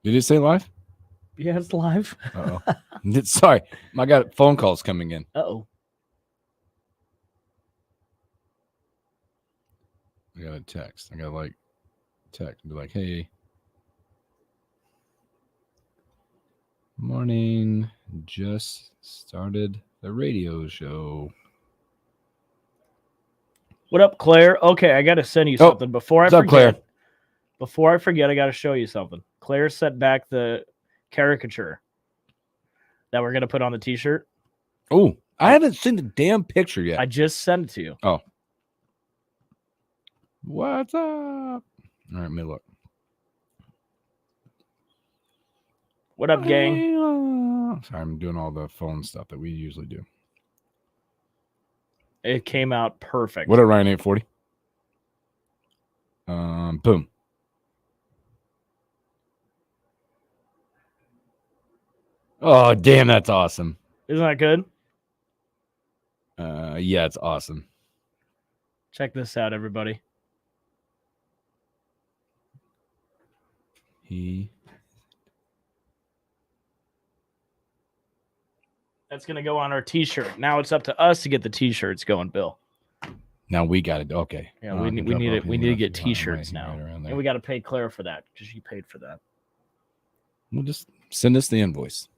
Did it say live? Yeah, it's live. Uh-oh. Sorry, I got phone calls coming in. Uh-oh. I got a text. I got text. Be like, hey. Morning. Just started the radio show. What up, Claire? Okay, I got to send you something before I forget. What's up, Claire? Before I forget, I got to show you something. Claire sent back the caricature that we're going to put on the T-shirt. Oh, I haven't seen the damn picture yet. I just sent it to you. Oh. What's up? All right, let me look. What up, gang? Sorry, I'm doing all the phone stuff that we usually do. It came out perfect. What up, Ryan 840? Boom. Oh, damn, that's awesome. Isn't that good? Yeah, it's awesome. Check this out, everybody. That's going to go on our T-shirt. Now it's up to us to get the T-shirts going, Bill. Now we got it. Okay. Yeah, we need it. We need to get T-shirts now, and we got to pay Claire for that because she paid for that. We'll just send us the invoice.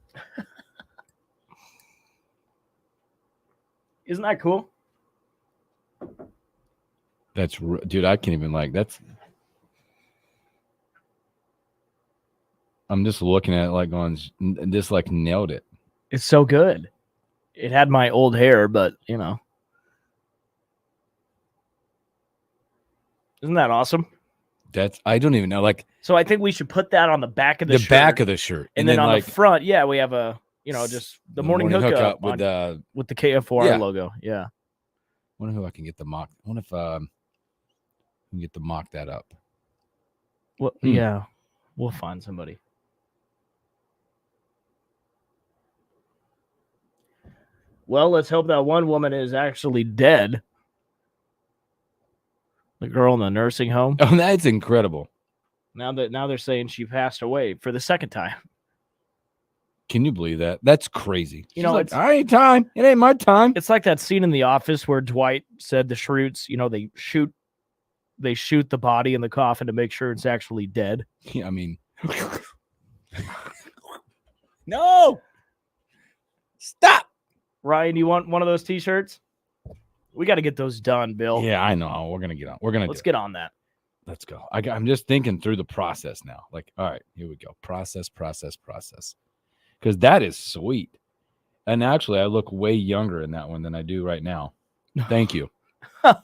Isn't that cool? That's dude. I can't even that's. I'm just looking at it like going, just like nailed it. It's so good. It had my old hair, but you know. Isn't that awesome? I don't even know. So I think we should put that on the back of the shirt. The back of the shirt. And then on the front, yeah, we have just the morning hookup with the KFOR logo. Yeah. I wonder who I can get the mock. I wonder if I can get the mock that up. Well, yeah, we'll find somebody. Well, let's hope that one woman is actually dead. The girl in the nursing home. Oh, that's incredible. Now they're saying she passed away for the second time. Can you believe that? That's crazy. You know, I ain't time. It ain't my time. It's like that scene in The Office where Dwight said the Schrutes, they shoot the body in the coffin to make sure it's actually dead. Yeah, I mean, no, stop. Ryan, you want one of those T-shirts? We got to get those done, Bill. Yeah, I know. We're gonna get on. Let's get on that. Let's go. I'm just thinking through the process now. All right, here we go. Process. Because that is sweet. And actually, I look way younger in that one than I do right now. Thank you. Look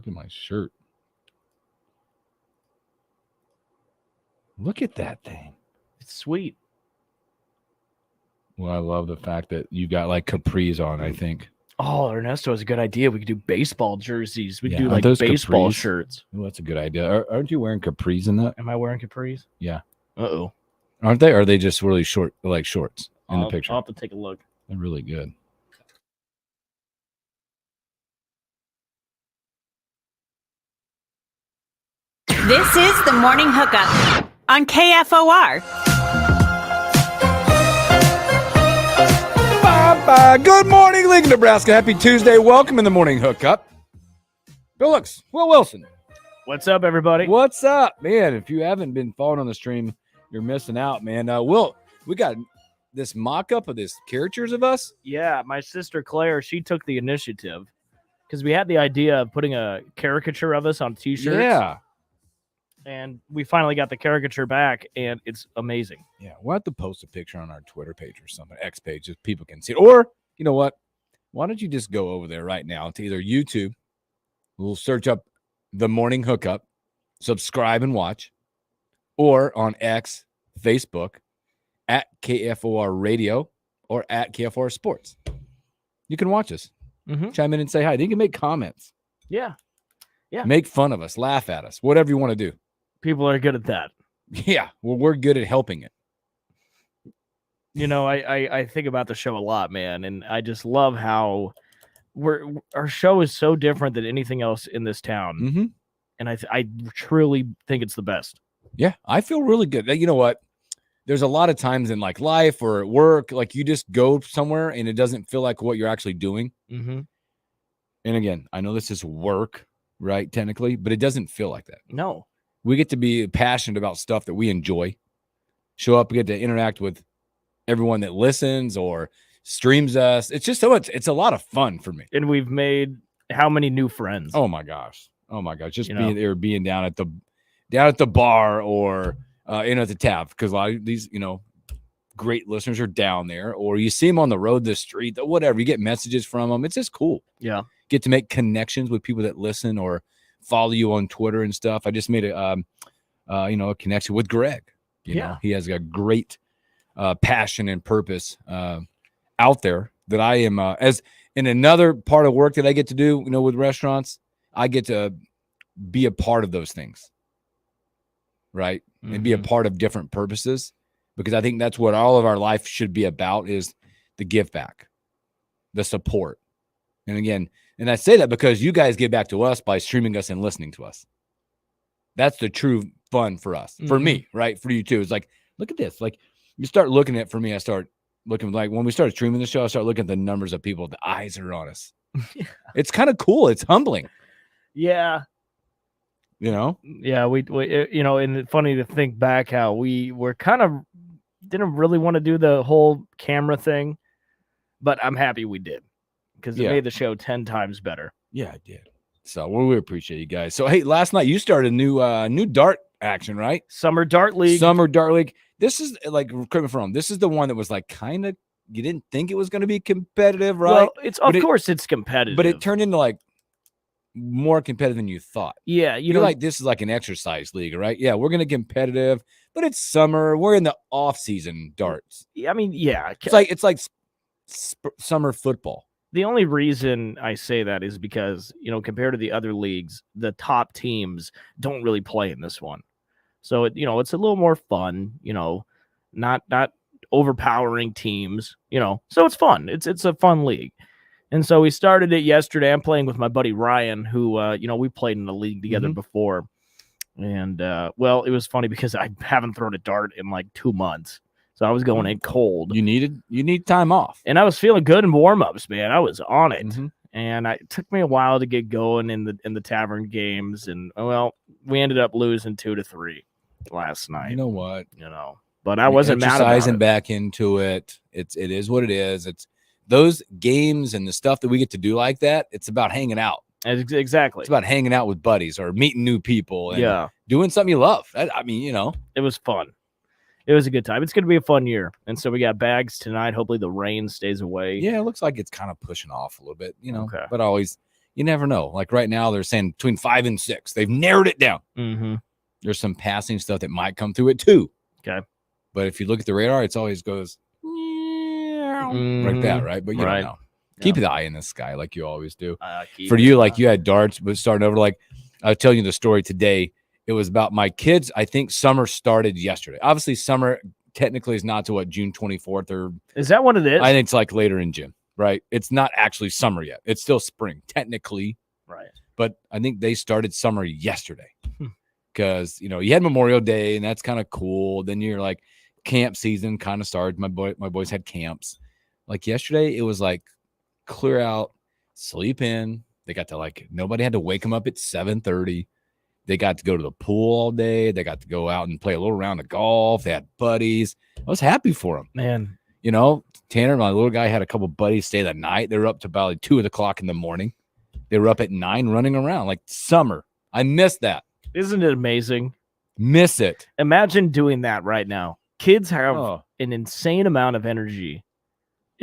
at my shirt. Look at that thing. It's sweet. Well, I love the fact that you got capris on, I think. Oh, Ernesto has a good idea. We could do baseball jerseys. We could do baseball capris? Shirts. Oh, that's a good idea. Aren't you wearing capris in that? Am I wearing capris? Yeah. Uh-oh. Aren't they? Or are they just really short, like shorts in the picture? I'll have to take a look. They're really good. This is the Morning Hookup on KFOR. Good morning, Lincoln, Nebraska. Happy Tuesday. Welcome in the Morning Hookup. Bill Looks, Will Wilson. What's up, everybody? What's up, man? If you haven't been following on the stream, you're missing out, man. Will, we got this mock-up of this caricatures of us. Yeah, my sister Claire, she took the initiative because we had the idea of putting a caricature of us on T-shirts. Yeah. And we finally got the caricature back, and it's amazing. Yeah, we'll have to post a picture on our Twitter page or something, X page, so people can see it. Or, you know what? Why don't you just go over there right now to either YouTube, we'll search up The Morning Hookup, subscribe and watch, or on X, Facebook, at KFOR Radio, or at KFOR Sports. You can watch us. Chime in and say hi. You can make comments. Yeah. Make fun of us, laugh at us, whatever you want to do. People are good at that. Yeah, well, we're good at helping it. I think about the show a lot, man, and I just love how our show is so different than anything else in this town. Mm-hmm. And I truly think it's the best. Yeah, I feel really good. You know what? There's a lot of times in like life or at work, like you just go somewhere and it doesn't feel like what you're actually doing. Mm-hmm. And again, I know this is work, right? Technically, but it doesn't feel like that. No. We get to be passionate about stuff that we enjoy. Show up, we get to interact with everyone that listens or streams us. It's just so much. It's a lot of fun for me. And we've made how many new friends? Oh my gosh. Just You being know? there, being down at the bar or at the tap, because a lot of these, great listeners are down there, or you see them on the road, the street, whatever. You get messages from them. It's just cool. Yeah. Get to make connections with people that listen or follow you on Twitter and stuff. I just made a connection with Greg. You know, he has a great passion and purpose out there that I am as in another part of work that I get to do, with restaurants. I get to be a part of those things, right? Mm-hmm. And be a part of different purposes, because I think that's what all of our life should be about, is the give back, the support. And again, and I say that because you guys give back to us by streaming us and listening to us. That's the true fun for us, for me, right? For you too. It's like, look at this. Like, you start looking at, for me, I start looking, like when we started streaming the show, I start looking at the numbers of people, the eyes are on us. It's kind of cool. It's humbling. Yeah. Yeah, we and it's funny to think back how we were kind of didn't really want to do the whole camera thing, but I'm happy we did, because it made the show 10 times better. Yeah, it did. So we appreciate you guys. So hey, last night you started a new dart action, right? Summer Dart League. This is like, correct me if I'm wrong, this is the one that was like kind of, you didn't think it was going to be competitive, right? Well, it's competitive, but it turned into like more competitive than you thought. Yeah, like, this is like an exercise league, right? Yeah, we're gonna competitive, but it's summer. We're in the off season darts. I mean, yeah, it's like summer football. The only reason I say that is because, compared to the other leagues, the top teams don't really play in this one. So it's a little more fun, not overpowering teams, so it's fun. It's a fun league. And so we started it yesterday. I'm playing with my buddy Ryan, who, we played in a league together before. And, it was funny because I haven't thrown a dart in like 2 months. So I was going in cold. You need time off. And I was feeling good in warm-ups, man. I was on it. And it took me a while to get going in the tavern games. And, we ended up losing 2-3 last night. You know what? But I wasn't mad about it. Back into it. It is what it is. It's those games and the stuff that we get to do like that. It's about hanging out. Exactly. It's about hanging out with buddies or meeting new people and doing something you love. I mean, it was fun. It was a good time. It's going to be a fun year. And so we got bags tonight. Hopefully the rain stays away. Yeah, it looks like it's kind of pushing off a little bit, Okay. But always, you never know. Like right now, they're saying between 5 and 6. They've narrowed it down. Mm-hmm. There's some passing stuff that might come through it too. Okay. But if you look at the radar, it always goes like that, right? But you don't know. Keep the eye in the sky like you always do. For you, like you had darts, but starting over, like I was telling you the story today. It was about my kids. I think summer started yesterday. Obviously, summer technically is not to June 24th, or is that what it is? I think it's like later in June, right? It's not actually summer yet. It's still spring technically, right? But I think they started summer yesterday because you had Memorial Day, and that's kind of cool. Then you're like camp season kind of started. My boys had camps. Like yesterday, it was like clear out, sleep in. They got to nobody had to wake them up at 7:30. They got to go to the pool all day. They got to go out and play a little round of golf. They had buddies. I was happy for them. Man. Tanner, my little guy, had a couple buddies stay the night. They were up to about 2 o'clock in the morning. They were up at 9 running around like summer. I miss that. Isn't it amazing? Miss it. Imagine doing that right now. Kids have an insane amount of energy.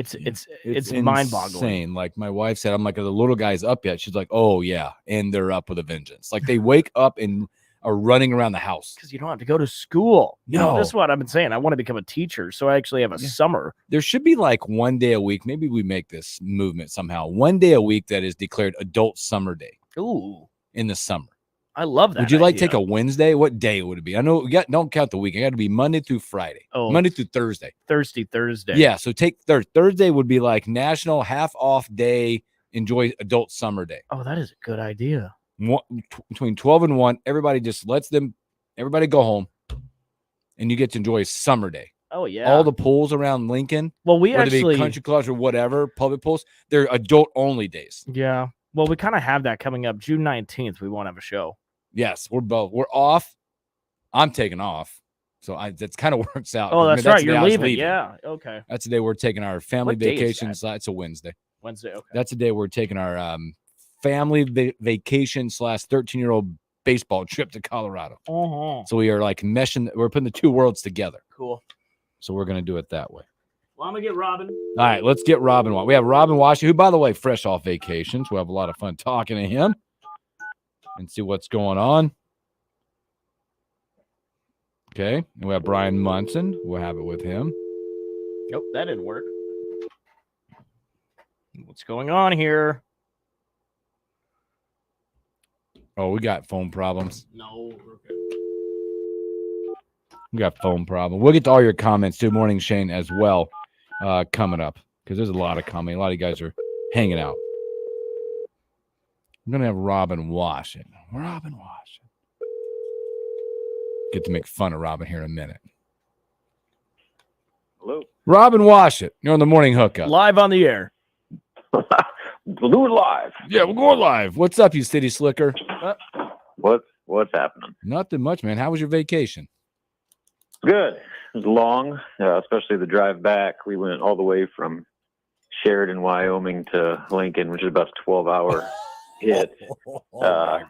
It's mind-boggling. Like my wife said, I'm like, the little guy's up yet? She's like, oh yeah, and they're up with a vengeance. Like they wake up and are running around the house because you don't have to go to school. No, that's what I've been saying. I want to become a teacher, so I actually have a summer. There should be like one day a week. Maybe we make this movement somehow. One day a week that is declared adult summer day. Ooh, in the summer. I love that. Would you take a Wednesday? What day would it be? I know don't count the week. It got to be Monday through Friday. Oh, Monday through Thursday. Thursday. Yeah. So take Thursday would be like national half off day. Enjoy adult summer day. Oh, that is a good idea. between 12 and 1. Everybody just lets everybody go home, and you get to enjoy a summer day. Oh, yeah. All the pools around Lincoln, well, we whether actually it be country clubs or whatever, public pools, they're adult-only days. Yeah. Well, we kind of have that coming up. June 19th, we won't have a show. Yes, we're off. I'm taking off. So that's kind of works out. Oh, that's right. You're leaving. leaving. Yeah. Okay. That's the day we're taking our family What day is vacation. that? It's a Wednesday. Wednesday. Okay. That's the day we're taking our family vacation / 13-year-old baseball trip to Colorado. So we are like meshing. We're putting the two worlds together. Cool. So we're going to do it that way. Well, I'm going to get Robin. All right, let's get Robin. We have Robin Washut, who, by the way, fresh off vacation. So we'll have a lot of fun talking to him and see what's going on. Okay, and we have Bryan Munson. We'll have it with him. Nope, that didn't work. What's going on here? Oh, we got phone problems. No, we're good. We got phone problem. We'll get to all your comments too, Morning Shane, as well, coming up, because there's a lot of commenting. A lot of you guys are hanging out. I'm going to have Robin Washut. Robin Washut. Get to make fun of Robin here in a minute. Hello. Robin Washut, you're on the Morning Hookup. Live on the air. We'll do it live. Yeah, we're going live. What's up, you city slicker? What's happening? Nothing much, man. How was your vacation? Good. It was long, especially the drive back. We went all the way from Sheridan, Wyoming to Lincoln, which is about a 12-hour hit.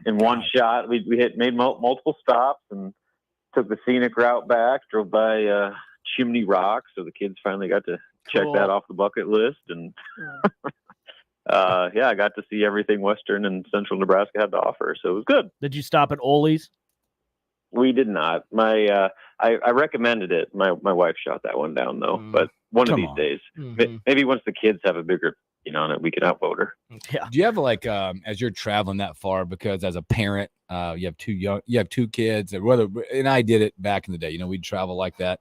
In one shot, we made multiple stops and took the scenic route back, drove by Chimney Rock, so the kids finally got to check that off the bucket list. And I got to see everything Western and Central Nebraska had to offer, so it was good. Did you stop at Ole's? We did not. I recommended it. My wife shot that one down though. But one of these days, maybe once the kids have a bigger, we can outvote her. Yeah. Do you have as you're traveling that far, because as a parent, you have two kids, and I did it back in the day. We'd travel like that.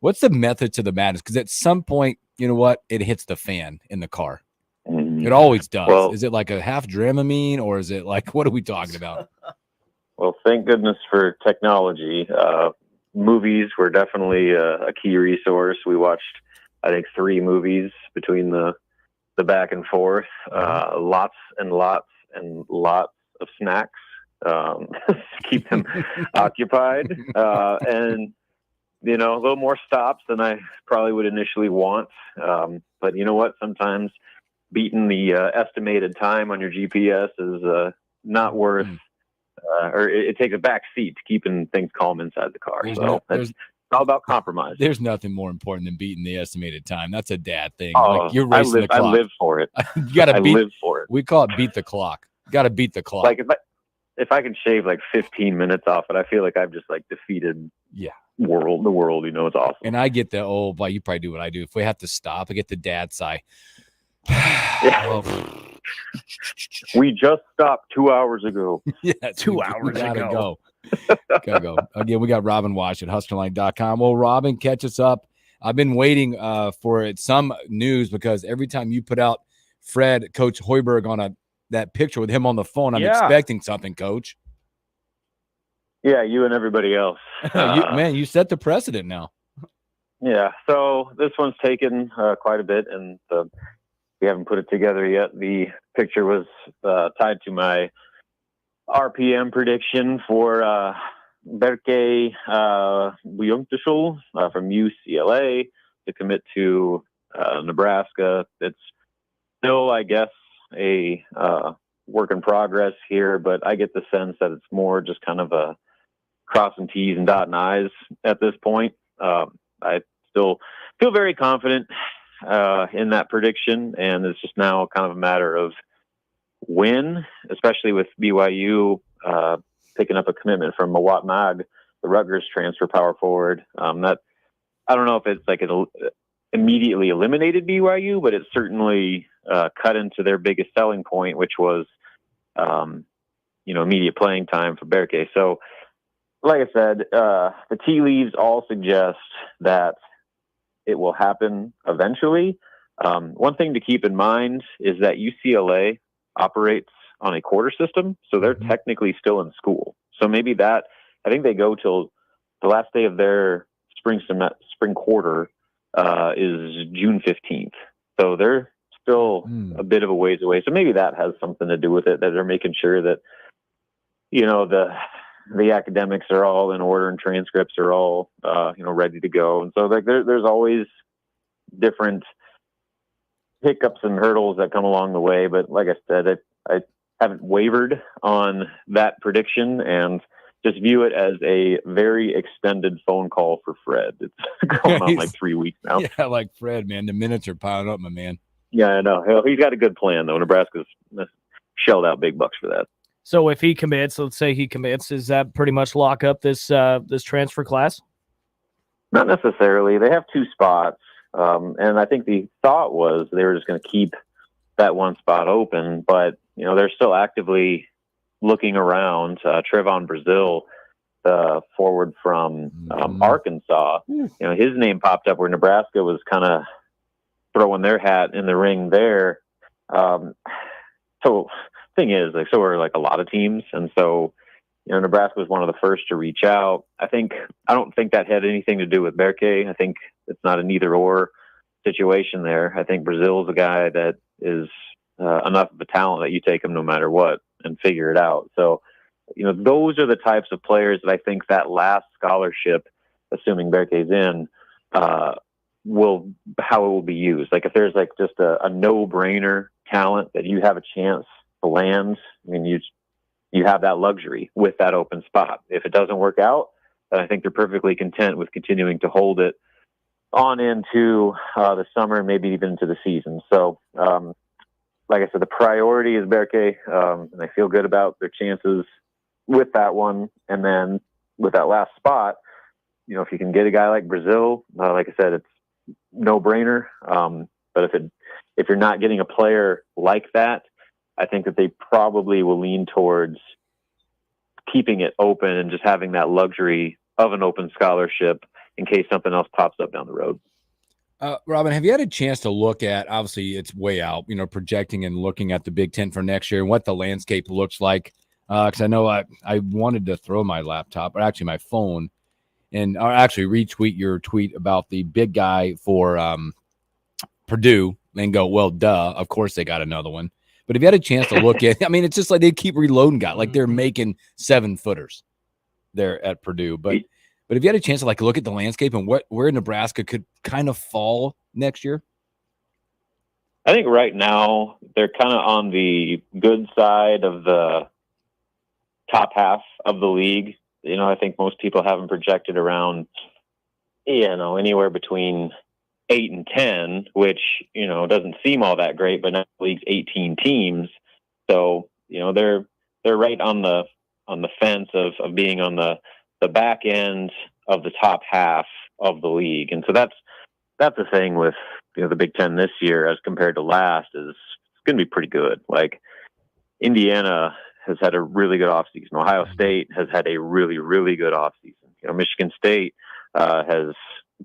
What's the method to the madness? Because at some point, you know what, it hits the fan in the car. It always does. Well, is it like a half Dramamine, or is it like, what are we talking about? Well, thank goodness for technology. Movies were definitely a key resource. We watched, I think, 3 movies between the back and forth. Lots and lots and lots of snacks to keep them occupied. And, a little more stops than I probably would initially want. But you know what? Sometimes beating the estimated time on your GPS is not worth or it takes a back seat to keeping things calm inside the car. It's all about compromise. There's nothing more important than beating the estimated time. That's a dad thing. Oh, like you're racing the clock. I live for it. You gotta live for it. We call it beat the clock. You gotta beat the clock. Like if I can shave like 15 minutes off it, I feel like I've just like defeated the world. It's awesome. And I get the you probably do what I do. If we have to stop, I get the dad sigh. We just stopped 2 hours ago. Yeah, 2 hours ago. Gotta go. Again, we got Robin Washut, HuskerOnline.com. Well, Robin, catch us up. I've been waiting for some news, because every time you put out Coach Hoiberg on that picture with him on the phone, I'm expecting something, Coach. Yeah, you and everybody else. You set the precedent now. Yeah, so this one's taken quite a bit, and we haven't put it together yet. The picture was tied to my RPM prediction for Berke Buyungtushul from UCLA to commit to Nebraska. It's still, I guess, a work in progress here, but I get the sense that it's more just kind of a crossing T's and dotting I's at this point. I still feel very confident in that prediction, and it's just now kind of a matter of when, especially with BYU picking up a commitment from Mawat Mag, the Rutgers transfer power forward. That I don't know if it's like it immediately eliminated BYU, but it certainly cut into their biggest selling point, which was immediate playing time for Berke. So, like I said, the tea leaves all suggest that it will happen eventually. One thing to keep in mind is that UCLA operates on a quarter system, so they're technically still in school. So maybe I think they go till the last day of their spring quarter is June 15th. So they're still a bit of a ways away. So maybe that has something to do with it, that they're making sure that, the academics are all in order and transcripts are all, ready to go. And so like there's always different hiccups and hurdles that come along the way. But like I said, I haven't wavered on that prediction and just view it as a very extended phone call for Fred. It's going on like 3 weeks now. Yeah, like Fred, man. The minutes are piling up, my man. Yeah, I know. He's got a good plan, though. Nebraska's shelled out big bucks for that. So if he commits, let's say he commits, does that pretty much lock up this transfer class? Not necessarily. They have 2 spots. And I think the thought was they were just going to keep that one spot open. But, they're still actively looking around. Trevon Brazil, the forward from Arkansas, his name popped up where Nebraska was kind of throwing their hat in the ring there. So thing is, like, so are like a lot of teams. And so, Nebraska was one of the first to reach out. I don't think that had anything to do with Berke. I think it's not an either or situation there. I think Brazil is a guy that is enough of a talent that you take him no matter what and figure it out. So, those are the types of players that I think that last scholarship, assuming Berke's in, how it will be used. Like if there's like just a no-brainer talent that you have a chance to land, I mean, you have that luxury with that open spot. If it doesn't work out, then I think they're perfectly content with continuing to hold it on into the summer and maybe even into the season. So, like I said, the priority is Berke, and I feel good about their chances with that one. And then with that last spot, if you can get a guy like Brazil, like I said, it's no brainer. But if you're not getting a player like that, I think that they probably will lean towards keeping it open and just having that luxury of an open scholarship in case something else pops up down the road. Robin, have you had a chance to look at, obviously it's way out, projecting and looking at the Big Ten for next year and what the landscape looks like? Because I know I wanted to throw my laptop, or actually my phone, and actually retweet your tweet about the big guy for Purdue and go, well, duh, of course they got another one. But if you had a chance to look at, I mean, it's just like they keep reloading guys, like they're making 7-footers there at Purdue. But if you had a chance to look at the landscape and where Nebraska could kind of fall next year. I think right now they're kind of on the good side of the top half of the league. I think most people have them projected around, anywhere between 8 and 10, which, doesn't seem all that great, but now the league's 18 teams. So, they're right on the fence of being on the back end of the top half of the league. And so that's the thing with, the Big Ten this year as compared to last is it's going to be pretty good. Like Indiana has had a really good offseason. Ohio State has had a really, really good offseason. Michigan State has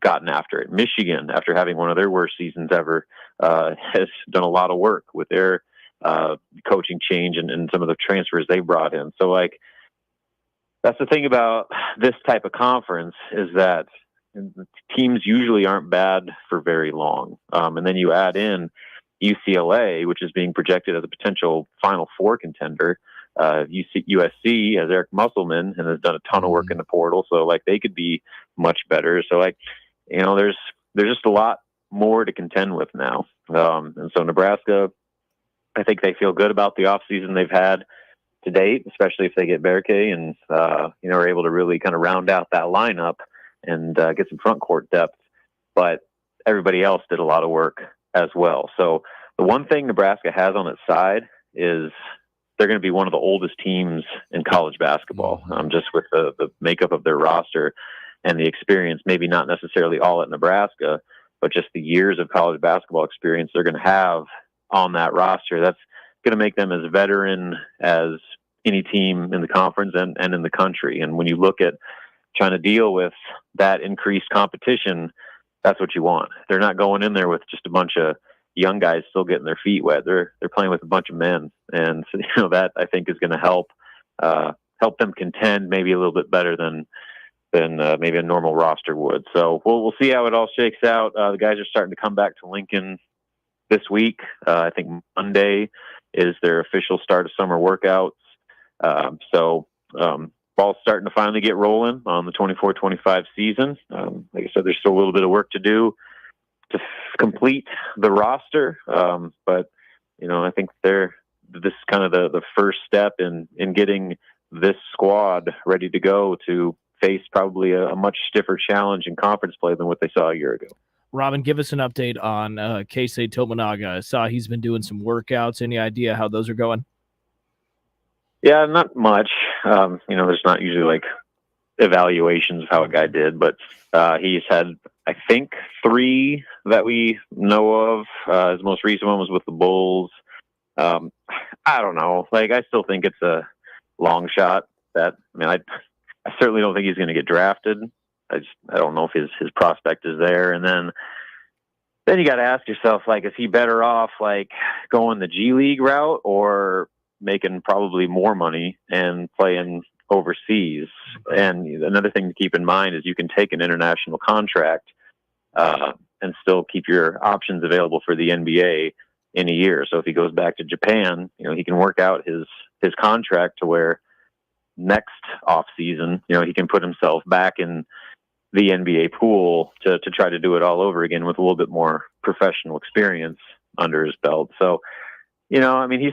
gotten after it. Michigan, after having one of their worst seasons ever, has done a lot of work with their coaching change and some of the transfers they brought in. So that's the thing about this type of conference is that teams usually aren't bad for very long. And then you add in UCLA, which is being projected as a potential Final Four contender. USC has Eric Musselman and has done a ton of work in the portal. So they could be much better. So there's just a lot more to contend with now. And so Nebraska, I think they feel good about the offseason they've had to date, especially if they get Berke and, are able to really kind of round out that lineup and get some front court depth. But everybody else did a lot of work as well. So the one thing Nebraska has on its side is they're going to be one of the oldest teams in college basketball, just with the makeup of their roster and the experience, maybe not necessarily all at Nebraska, but just the years of college basketball experience they're going to have on that roster. That's going to make them as veteran as any team in the conference and in the country. And when you look at trying to deal with that increased competition, that's what you want. They're not going in there with just a bunch of young guys still getting their feet wet. They're playing with a bunch of men, and so, that I think is going to help them contend maybe a little bit better than maybe a normal roster would. So we'll see how it all shakes out. The guys are starting to come back to Lincoln this week. I think Monday is their official start of summer workouts. So ball's starting to finally get rolling on the 24-25 season. Like I said, there's still a little bit of work to do to complete the roster. But, I think this is kind of the first step in getting this squad ready to go to face probably a much stiffer challenge in conference play than what they saw a year ago. Robin, give us an update on Keisei Tominaga. I saw he's been doing some workouts. Any idea how those are going? Yeah, not much. There's not usually like evaluations of how a guy did, but he's had, I think, 3 that we know of. His most recent one was with the Bulls. I don't know. Like, I still think it's a long shot. I certainly don't think he's going to get drafted. I don't know if his prospect is there. And then you got to ask yourself, like, is he better off like going the G League route or making probably more money and playing overseas? And another thing to keep in mind is you can take an international contract and still keep your options available for the NBA in a year. So if he goes back to Japan, he can work out his contract to where next off season, he can put himself back in the NBA pool to try to do it all over again with a little bit more professional experience under his belt. So, he's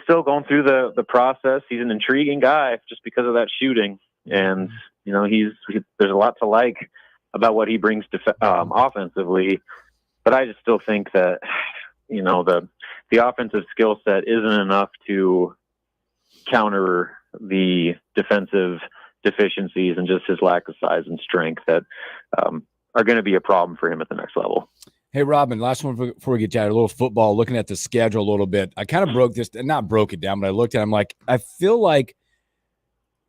still going through the process. He's an intriguing guy just because of that shooting. And, there's a lot to like about what he brings to offensively. But I just still think that, the offensive skill set isn't enough to counter the defensive deficiencies and just his lack of size and strength that are going to be a problem for him at the next level. Hey, Robin, last one before we get to a little football, looking at the schedule a little bit. I kind of not broke it down, but I looked at it. I'm like, I feel like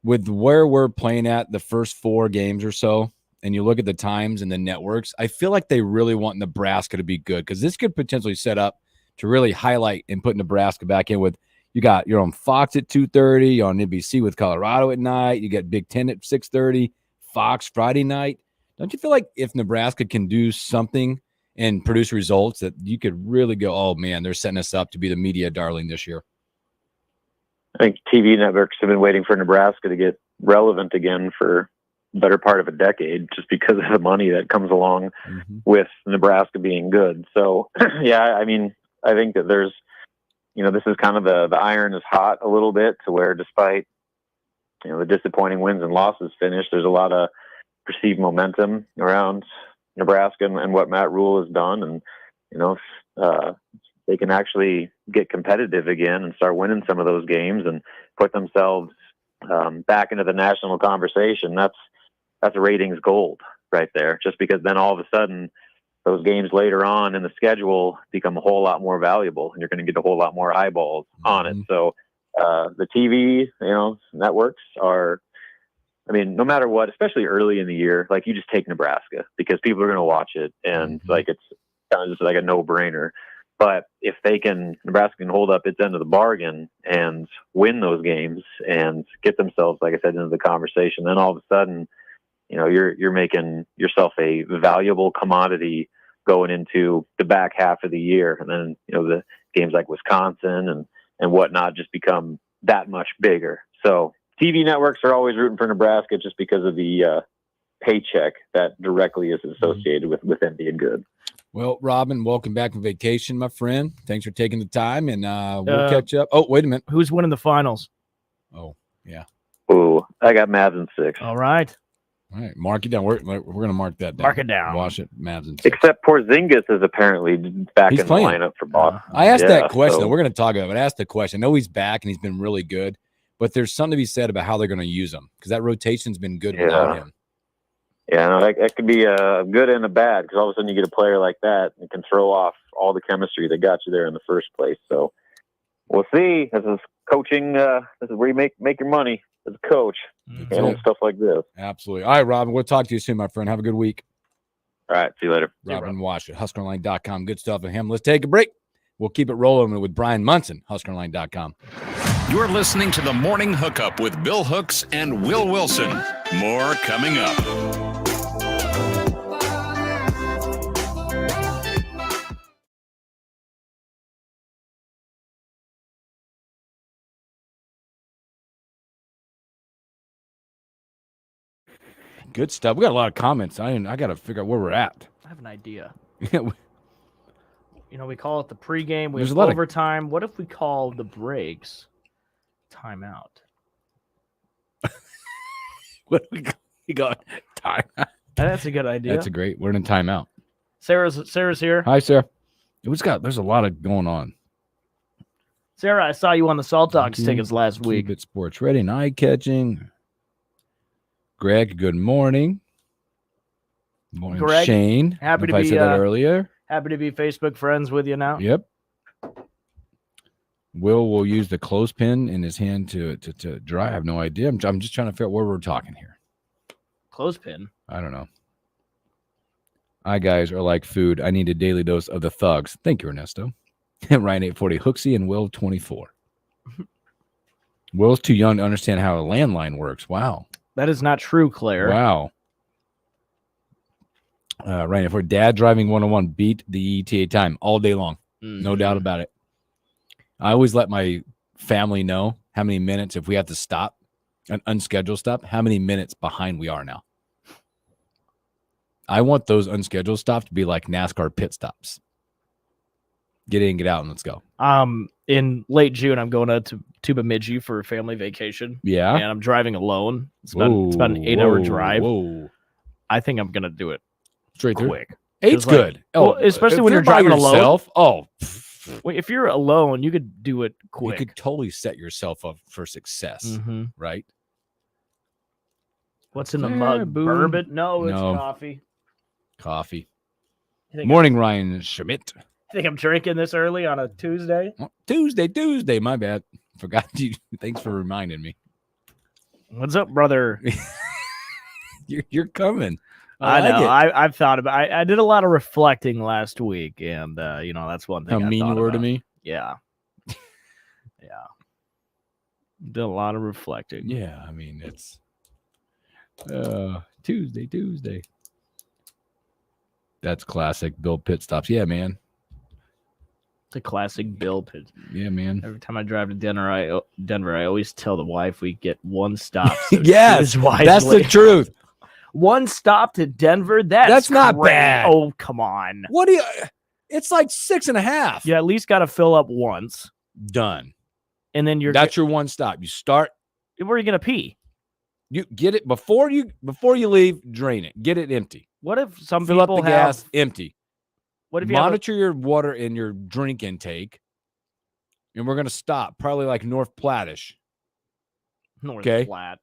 with where we're playing at the first 4 games or so, and you look at the times and the networks, I feel like they really want Nebraska to be good because this could potentially set up to really highlight and put Nebraska back in with. You got your own Fox at 2:30, you're on NBC with Colorado at night. You got Big Ten at 6:30, Fox Friday night. Don't you feel like if Nebraska can do something and produce results that you could really go, oh man, they're setting us up to be the media darling this year? I think TV networks have been waiting for Nebraska to get relevant again for the better part of a decade, just because of the money that comes along with Nebraska being good. So, yeah, I think that there's, this is kind of the iron is hot a little bit to where despite, the disappointing wins and losses finished, there's a lot of perceived momentum around Nebraska and what Matt Rule has done. And, if they can actually get competitive again and start winning some of those games and put themselves back into the national conversation, that's ratings gold right there, just because then all of a sudden those games later on in the schedule become a whole lot more valuable and you're going to get a whole lot more eyeballs on it. So the TV, networks are, no matter what, especially early in the year, like you just take Nebraska because people are going to watch it. And like, it's kind of just like a no brainer. But if Nebraska can hold up its end of the bargain and win those games and get themselves, like I said, into the conversation, then all of a sudden, you're making yourself a valuable commodity going into the back half of the year. And then, the games like Wisconsin and whatnot just become that much bigger. So TV networks are always rooting for Nebraska just because of the paycheck that directly is associated with them being good. Well, Robin, welcome back from vacation, my friend. Thanks for taking the time, and we'll catch up. Oh, wait a minute. Who's winning the finals? Oh, yeah. Ooh, I got Mavs in 6. All right. All right, mark it down. We're going to mark that down. Mark it down. Washut, Mavs in 6. Except Porzingis is apparently back in playing. the lineup for Boston. I asked that question. We're going to talk about it. But I asked the question. I know he's back, and he's been really good. But there's something to be said about how they're going to use him because that rotation's been good without him. Yeah, no, that could be a good and a bad because all of a sudden you get a player like that and can throw off all the chemistry that got you there in the first place. So we'll see. This is coaching. This is where you make your money as a coach and stuff like this. Absolutely. All right, Robin, we'll talk to you soon, my friend. Have a good week. All right, see you later. Robin Washut, HuskerOnline.com. Good stuff with him. Let's take a break. We'll keep it rolling with Bryan Munson, HuskerOnline.com. You're listening to the Morning Hookup with Bill Hooks and Will Wilson. More coming up. Good stuff. We got a lot of comments. I got to figure out where we're at. I have an idea. Yeah, We call it the pregame. We There's have a lot of- overtime. What if we call the breaks timeout? what we got? Time. That's a good idea. That's a great. We're in timeout. Sarah's here. Hi, Sarah. There's a lot of going on. Sarah, I saw you on the Salt Dogs tickets last week. Keep it sports ready and eye catching. Greg, good morning. Good morning, Greg, Shane. happy to I be said that earlier. Happy to be Facebook friends with you now. Yep. Will use the clothespin in his hand to dry. I have no idea. I'm just trying to figure out where we're talking here. Clothespin. I don't know. I guys are like food. I need a daily dose of the thugs. Thank you, Ernesto. Ryan 840, Hooksy, and Will 24. Will's too young to understand how a landline works. Wow. That is not true, Claire. Wow. Ryan 840, Dad driving 101 beat the ETA time all day long. No doubt about it. I always let my family know how many minutes, if we have to stop, an unscheduled stop, how many minutes behind we are now. I want those unscheduled stops to be like NASCAR pit stops. Get in, get out, and let's go. In late June, I'm going to Bemidji for a family vacation. Yeah. And I'm driving alone. It's about an 8-hour drive. Whoa. I think I'm going to do it Straight through. quick. Eight's Like, good. well, especially if when you're by driving alone. yourself, Wait, if you're alone, you could do it you quick. could totally set yourself up for success, Mhm. right? What's in the Yeah, mug? boo. Bourbon? No, it's No. coffee. Coffee. You think, Morning, Ryan Schmidt. think I'm drinking this early on a Tuesday? Oh, Tuesday. My bad. Forgot you. Thanks for reminding me. What's up, brother? You're coming. I like know. it. I've thought about. I did a lot of reflecting last week, and that's one thing. How I mean you thought were to about. me. Yeah. Yeah. Did a lot of reflecting. Yeah, I mean it's Tuesday. That's classic Bill pit stops. Yeah, man. It's a classic Bill pit. Yeah, man. Every time I drive to Denver, I always tell the wife we get one stop. So Yes, choose wisely. that's the truth. One stop to Denver. That's not great. bad. Oh, come on. What do you? It's like 6.5. You at least got to fill up once, Done. and then That's your one stop. You start. where are you gonna pee? You get it before you leave. Drain it. Get it empty. What if some Fill up people the have? gas. Empty. What if you have Monitor your water and your drink intake, and we're gonna stop probably like North Plattish, North okay. Platte?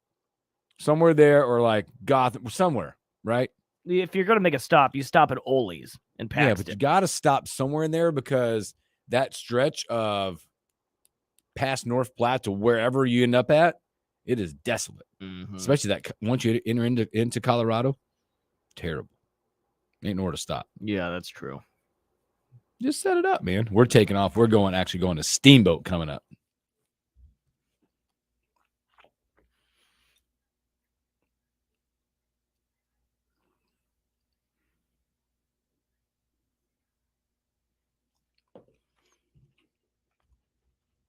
somewhere there, or like Gotham, somewhere, right? If you're gonna make a stop, you stop at Ole's in Yeah, Paxton. but you got to stop somewhere in there because that stretch of past North Platte to wherever you end up at, it is desolate. Mhm. Especially that once you enter into Colorado, terrible. Ain't nowhere to stop. Yeah, that's true. Just set it up, man. We're taking off. We're actually going to Steamboat coming up.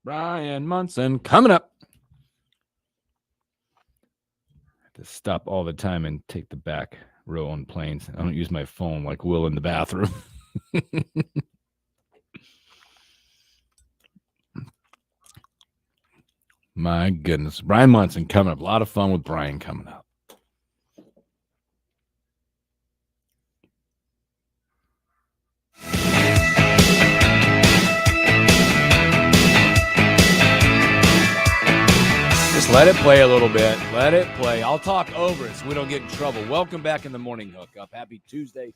Bryan Munson coming up. I have to stop all the time and take the back row on planes. I don't use my phone like Will in the bathroom. My goodness. Bryan Munson coming up. A lot of fun with Bryan coming up. Just let it play a little bit. Let it play. I'll talk over it so we don't get in trouble. Welcome back in the morning hookup. Happy Tuesday.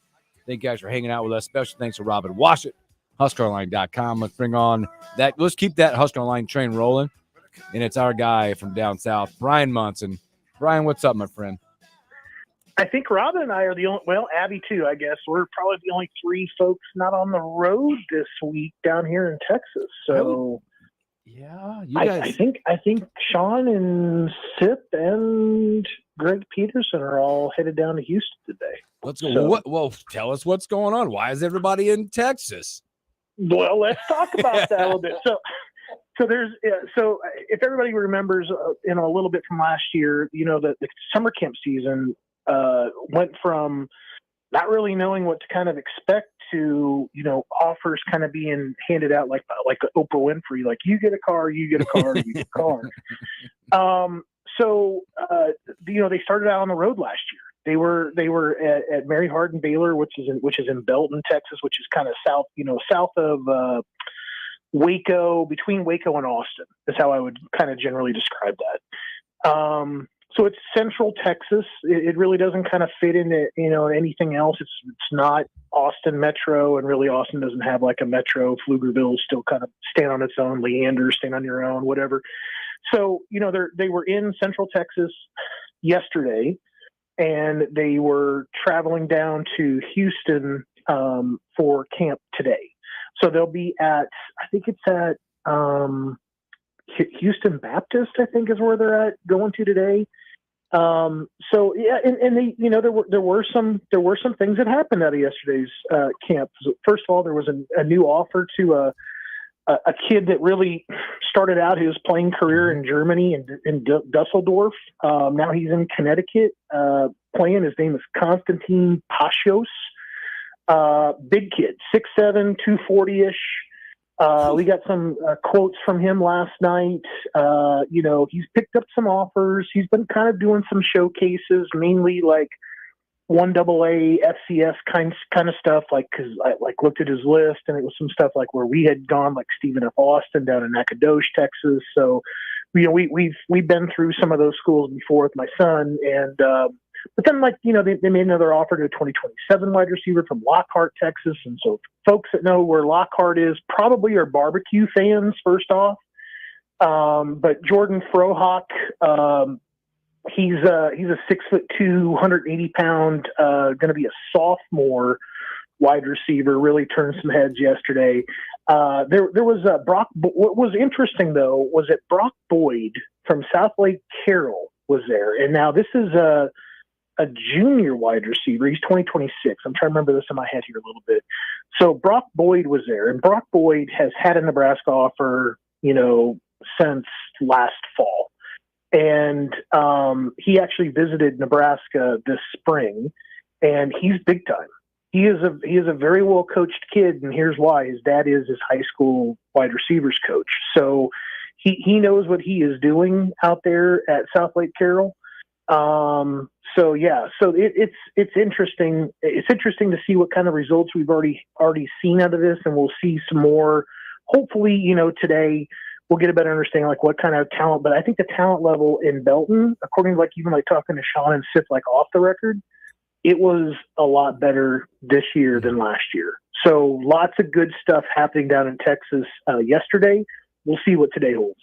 Thank you guys for hanging out with us. Special thanks to Robin Washut, HuskerOnline.com. Let's bring on that. Let's keep that Husker Online train rolling. And it's our guy from down south, Bryan Munson. Bryan, what's up, my friend? I think Robin and I are the only, well, Abby too, I guess. We're probably the only 3 folks not on the road this week down here in Texas. So Yeah, you guys. I think Sean and Sip and Greg Peterson are all headed down to Houston today. Let's go. So, Well, tell us what's going on. Why is everybody in Texas? well, let's talk about that a little bit. So there's so if everybody remembers, a little bit from last year, the summer camp season went from not really knowing what to kind of expect to, offers kind of being handed out like Oprah Winfrey, like you get a car, you get a car, you get a car. They started out on the road last year. They were at Mary Hardin Baylor, which is in Belton, Texas, which is kind of south of Waco, between Waco and Austin. Is how I would kind of generally describe that. So it's Central Texas. It really doesn't kind of fit into anything else. It's not Austin Metro, and really Austin doesn't have like a Metro. Pflugerville is still kind of stand on its own. Leander, stand on your own, whatever. So they were in Central Texas yesterday, and they were traveling down to Houston for camp today. So they'll be at, I think it's at Houston Baptist, I think is where they're at going to today. So yeah, and they, there were some things that happened out of yesterday's camp. First of all, there was a new offer to a kid that really started out his playing career in Germany in Dusseldorf. Now he's in Connecticut playing. His name is Konstantin Pashos. Big kid, 6'7", 240-ish. We got some quotes from him last night. He's picked up some offers. He's been kind of doing some showcases, mainly like 1AA FCS kind of stuff. Like, because I looked at his list, and it was some stuff like where we had gone, like Stephen F. Austin down in Nacogdoches, Texas. So, we've been through some of those schools before with my son, and but then they made another offer to a 2027 wide receiver from Lockhart, Texas. And so folks that know where Lockhart is probably are barbecue fans first off. But Jordan Frohock, he's a 6'2", 180-pound, going to be a sophomore wide receiver, really turned some heads yesterday. There was Brock. What was interesting though, was that Brock Boyd from South Lake Carroll was there. And now this is a junior wide receiver. He's 2026. I'm trying to remember this in my head here a little bit. So Brock Boyd was there, and Brock Boyd has had a Nebraska offer, since last fall. And he actually visited Nebraska this spring, and he's big time. He is a very well coached kid, and here's why: his dad is his high school wide receivers coach. So he knows what he is doing out there at South Lake Carroll. So it's interesting. It's interesting to see what kind of results we've already seen out of this, and we'll see some more. Hopefully, today we'll get a better understanding like what kind of talent. But I think the talent level in Belton, according to even talking to Sean and Sip off the record, it was a lot better this year than last year. So lots of good stuff happening down in Texas yesterday. We'll see what today holds.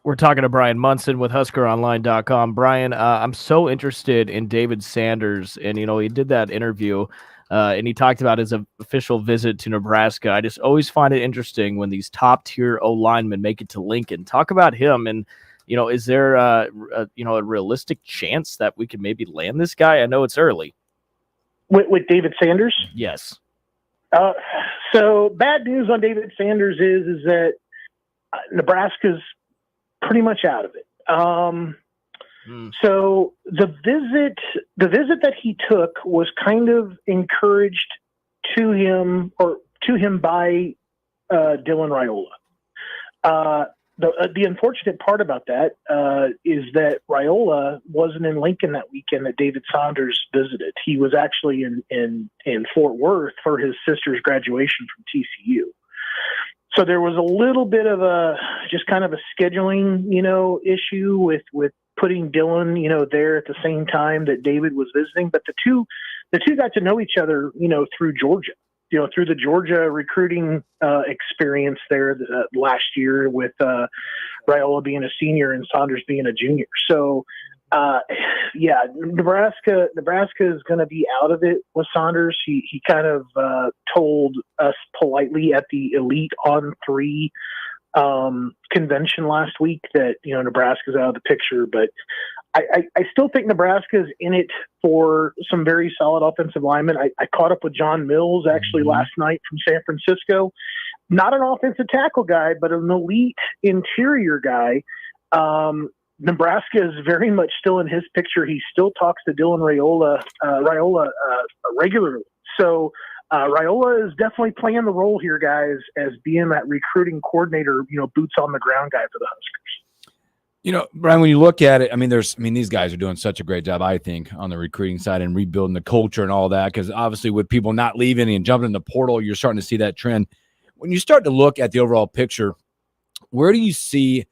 We're talking to Bryan Munson with HuskerOnline.com. Bryan, I'm so interested in David Sanders, and he did that interview, and he talked about his official visit to Nebraska. I just always find it interesting when these top-tier O-linemen make it to Lincoln. Talk about him, and is there a realistic chance that we could maybe land this guy? I know it's early. With David Sanders? Yes. So bad news on David Sanders is that Nebraska's pretty much out of it. So the visit that he took was kind of encouraged to him by Dylan Raiola. The unfortunate part about that is that Raiola wasn't in Lincoln that weekend that David Sanders visited. He was actually in Fort Worth for his sister's graduation from TCU. So there was a little bit of a scheduling, issue with putting Dylan, there at the same time that David was visiting. But the two got to know each other, through Georgia, through the Georgia recruiting experience there last year with Raiola being a senior and Saunders being a junior. So Yeah, Nebraska is going to be out of it with Saunders. He kind of told us politely at the Elite on 3 convention last week that, Nebraska's out of the picture, but I still think Nebraska is in it for some very solid offensive linemen. I caught up with John Mills actually last night from San Francisco. Not an offensive tackle guy, but an elite interior guy. Nebraska is very much still in his picture. He still talks to Dylan Raiola regularly. So Raiola is definitely playing the role here, guys, as being that recruiting coordinator, boots on the ground guy for the Huskers. Bryan, when you look at it, these guys are doing such a great job, I think, on the recruiting side and rebuilding the culture and all that, because obviously with people not leaving and jumping in the portal, you're starting to see that trend. When you start to look at the overall picture, where do you see,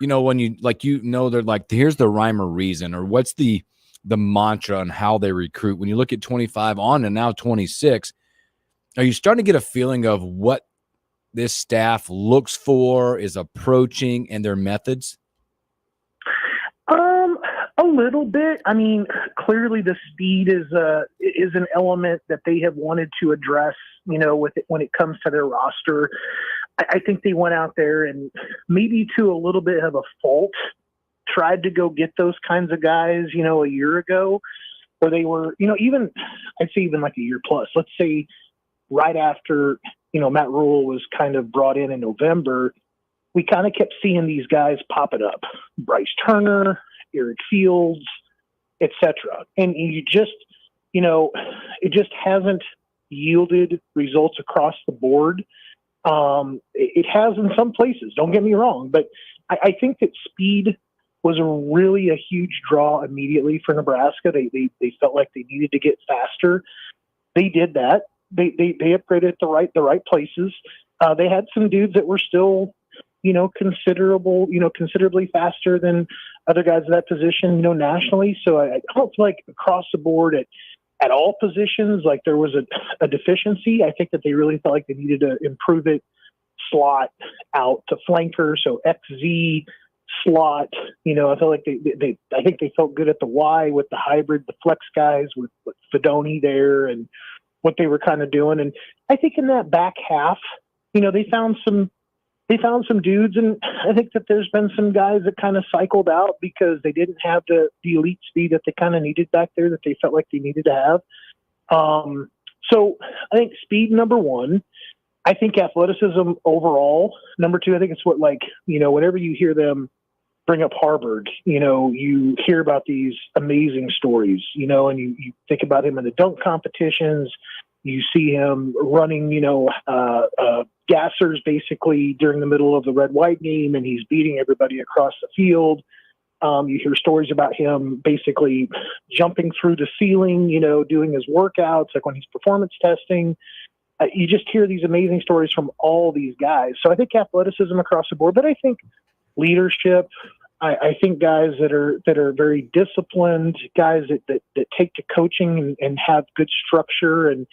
when they're like, here's the rhyme or reason, or what's the mantra on how they recruit? When you look at 25 on and now 26, are you starting to get a feeling of what this staff looks for, is approaching, and their methods? A little bit. Clearly the speed is an element that they have wanted to address, with it when it comes to their roster. I think they went out there and maybe to a little bit of a fault tried to go get those kinds of guys, a year ago, where they were, I'd say even like a year plus. Let's say right after, Matt Rule was kind of brought in November, we kind of kept seeing these guys popping up. Bryce Turner, Eric Fields, etc. And you just, it just hasn't yielded results across the board. It has in some places, don't get me wrong, but I think that speed was really a huge draw immediately for Nebraska. They felt like they needed to get faster. They did that. They upgraded at the right places. They had some dudes that were still, considerably faster than other guys in that position, nationally. So I don't feel like across the board at all positions, like there was a deficiency. I think that they really felt like they needed to improve it slot out to flanker. So XZ slot, I feel like I think they felt good at the Y with the hybrid, the flex guys with Fedoni there and what they were kind of doing. And I think in that back half, they found some dudes, and I think that there's been some guys that kind of cycled out because they didn't have the elite speed that they kind of needed back there that they felt like they needed to have. So I think speed, number one. I think athleticism overall, number two. I think it's what, whenever you hear them bring up Harvard, you hear about these amazing stories, and you think about him in the dunk competitions. You see him running, gassers basically during the middle of the red-white game, and he's beating everybody across the field. You hear stories about him basically jumping through the ceiling, doing his workouts, like when he's performance testing. You just hear these amazing stories from all these guys. So I think athleticism across the board, but I think leadership. I think guys that are very disciplined, guys that take to coaching and have good structure and,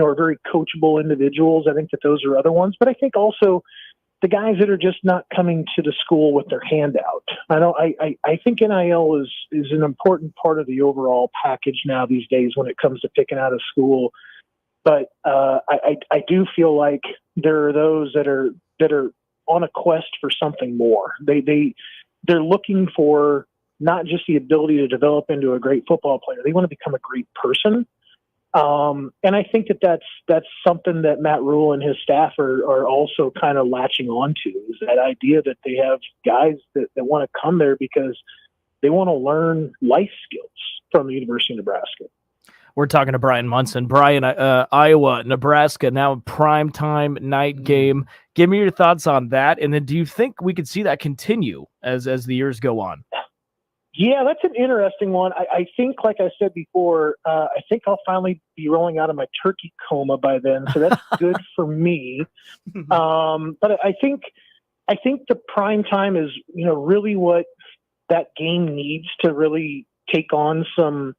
are very coachable individuals. I think that those are other ones. But I think also the guys that are just not coming to the school with their hand out. I think NIL is an important part of the overall package now these days when it comes to picking out a school. But I do feel like there are those that are on a quest for something more. They're looking for not just the ability to develop into a great football player. They want to become a great person. And I think that's something that Matt Rule and his staff are also kind of latching on to, is that idea that they have guys that want to come there because they want to learn life skills from the University of Nebraska. We're talking to Bryan Munson. Bryan, Iowa, Nebraska, now prime time night game. Give me your thoughts on that. And then do you think we could see that continue as the years go on? Yeah, that's an interesting one. I think, like I said before, I think I'll finally be rolling out of my turkey coma by then. So that's good for me. But I think the prime time is, really what that game needs to really take on some